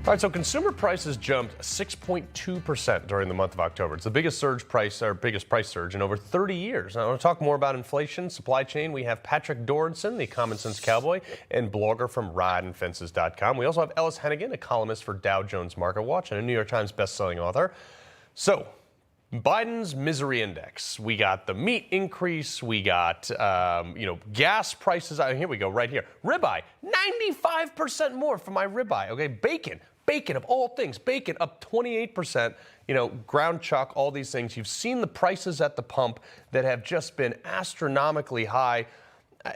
All right, so consumer prices jumped 6.2% during the month of October. It's the biggest biggest price surge in over 30 years. Now, I want to talk more about inflation, supply chain. We have Patrick Dorinson, the common sense cowboy and blogger from rideandfences.com. We also have Ellis, Henican, a columnist for Dow Jones MarketWatch and a New York Times bestselling author. So, Biden's misery index. We got the meat increase. We got, gas prices. Here we go, right here. Ribeye, 95% more for my ribeye. Okay, bacon of all things, bacon up 28%. Ground chuck, all these things. You've seen the prices at the pump that have just been astronomically high.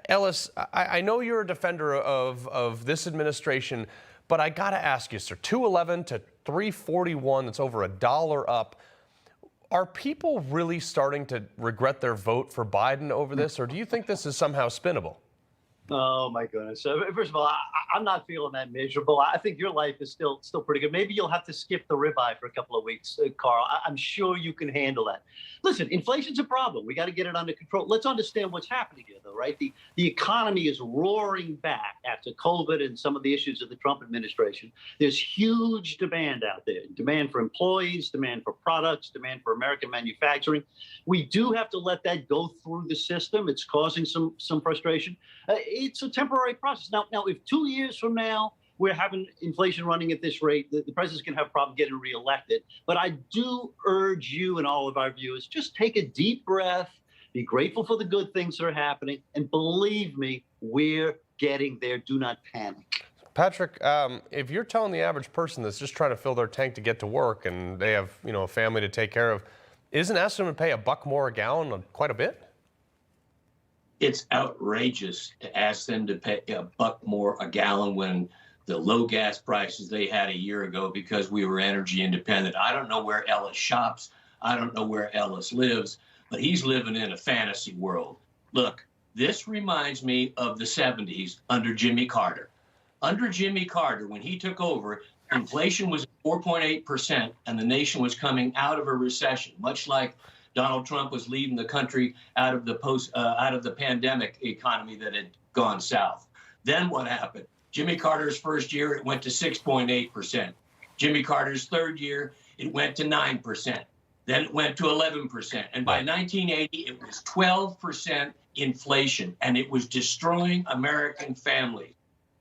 Ellis, I know you're a defender of this administration, but I got to ask you, sir, $2.11 to $3.41. That's over $1 up. Are people really starting to regret their vote for Biden over this, or do you think this is somehow spinnable? Oh, my goodness. First of all, I'm not feeling that miserable. I think your life is still pretty good. Maybe you'll have to skip the ribeye for a couple of weeks, Carl. I'm sure you can handle that. Listen, inflation's a problem. We got to get it under control. Let's understand what's happening here, though, right? The economy is roaring back after COVID and some of the issues of the Trump administration. There's huge demand out there, demand for employees, demand for products, demand for American manufacturing. We do have to let that go through the system. It's causing some frustration. It's a temporary process. Now, if 2 years from now we're having inflation running at this rate, the president's going to have a problem getting reelected. But I do urge you and all of our viewers, just take a deep breath, be grateful for the good things that are happening, and believe me, we're getting there. Do not panic. Patrick, if you're telling the average person that's just trying to fill their tank to get to work and they have, a family to take care of, isn't asking them to pay $1 more a gallon quite a bit? It's outrageous to ask them to pay $1 more a gallon when the low gas prices they had a year ago because we were energy independent. I don't know where Ellis shops. I don't know where Ellis lives, but he's living in a fantasy world. Look, this reminds me of the 70s under Jimmy Carter. Under Jimmy Carter, when he took over, inflation was 4.8% and the nation was coming out of a recession, much like Donald Trump was leading the country out of the pandemic economy that had gone south. Then what happened? Jimmy Carter's first year, it went to 6.8%. Jimmy Carter's third year, it went to 9%. Then it went to 11%. And by 1980, it was 12% inflation, and it was destroying American families.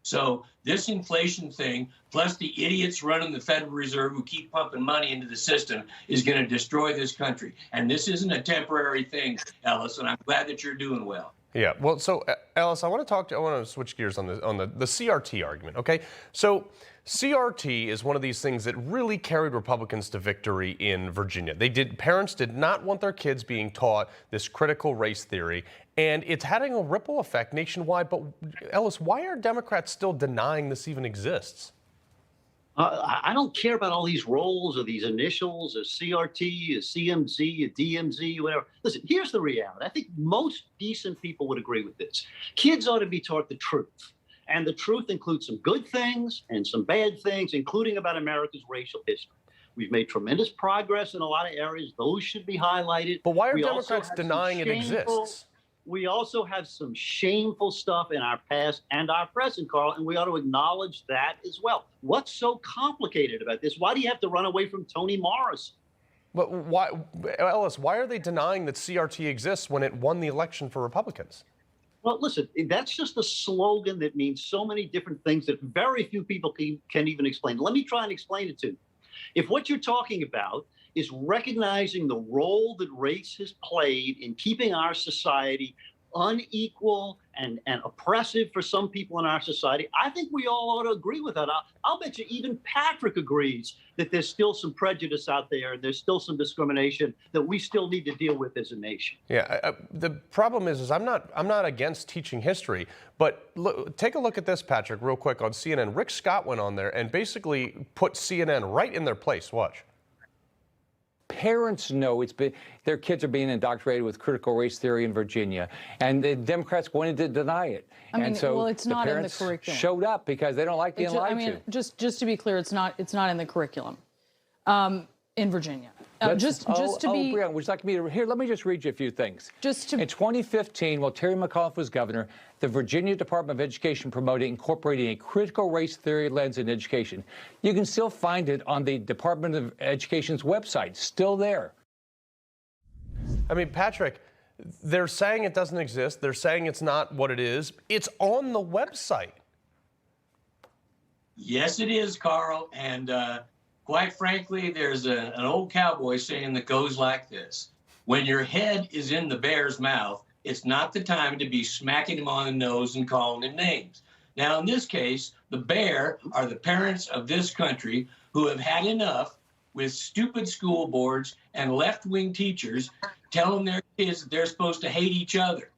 So this inflation thing, plus the idiots running the Federal Reserve who keep pumping money into the system, is going to destroy this country. And this isn't a temporary thing, Ellis, and I'm glad that you're doing well. Yeah, well, so Ellis, I want to switch gears on the CRT argument. Okay, so CRT is one of these things that really carried Republicans to victory in Virginia. Parents did not want their kids being taught this critical race theory, and it's having a ripple effect nationwide. But Ellis, why are Democrats still denying this even exists? I don't care about all these roles or these initials, a CRT, a CMZ, a DMZ, whatever. Listen, here's the reality. I think most decent people would agree with this. Kids ought to be taught the truth. And the truth includes some good things and some bad things, including about America's racial history. We've made tremendous progress in a lot of areas. Those should be highlighted. But why are Democrats denying it exists? We also have some shameful stuff in our past and our present, Carl, and we ought to acknowledge that as well. What's so complicated about this? Why do you have to run away from Toni Morrison? But why, Ellis, why are they denying that CRT exists when it won the election for Republicans? Well, listen, that's just a slogan that means so many different things that very few people can even explain. Let me try and explain it to you. If what you're talking about is recognizing the role that race has played in keeping our society unequal and oppressive for some people in our society, I think we all ought to agree with that. I'll bet you even Patrick agrees that there's still some prejudice out there and there's still some discrimination that we still need to deal with as a nation. Yeah, the problem is I'm not against teaching history, but take a look at this, Patrick, real quick on CNN. Rick Scott went on there and basically put CNN right in their place. Watch. Parents know their kids are being indoctrinated with critical race theory in Virginia, and the Democrats wanted to deny it. And so well, it's not in the curriculum. Showed up because they don't like being lied to. Just to be clear, it's not in the curriculum in Virginia. Just to be. Brianna, would you like me to here? Let me just read you a few things. In 2015, while Terry McAuliffe was governor, the Virginia Department of Education promoted incorporating a critical race theory lens in education. You can still find it on the Department of Education's website. Still there. I mean, Patrick, they're saying it doesn't exist. They're saying it's not what it is. It's on the website. Yes, it is, Carl. And quite frankly, there's an old cowboy saying that goes like this. When your head is in the bear's mouth, it's not the time to be smacking him on the nose and calling him names. Now, in this case, the bear are the parents of this country who have had enough with stupid school boards and left-wing teachers telling their kids that they're supposed to hate each other.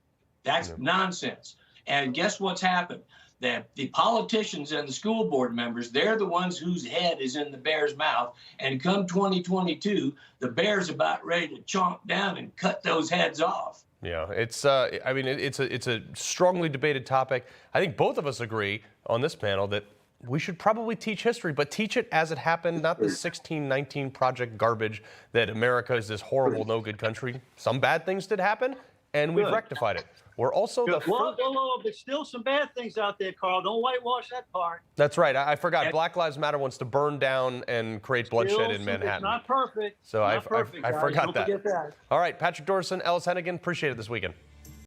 That's nonsense. And guess what's happened? That the politicians and the school board members, they're the ones whose head is in the bear's mouth. And come 2022, the bear's about ready to chomp down and cut those heads off. Yeah, it's I mean, it's a strongly debated topic. I think both of us agree on this panel that we should probably teach history, but teach it as it happened, not the 1619 project garbage that America is this horrible, no good country. Some bad things did happen, and we've rectified it. We're also the Whoa, but still some bad things out there, Carl. Don't whitewash that part. That's right. I forgot. Black Lives Matter wants to burn down and create bloodshed in Manhattan. It's not perfect. So I forgot that. that. All right, Patrick Dorinson, Ellis Henican, appreciate it this weekend.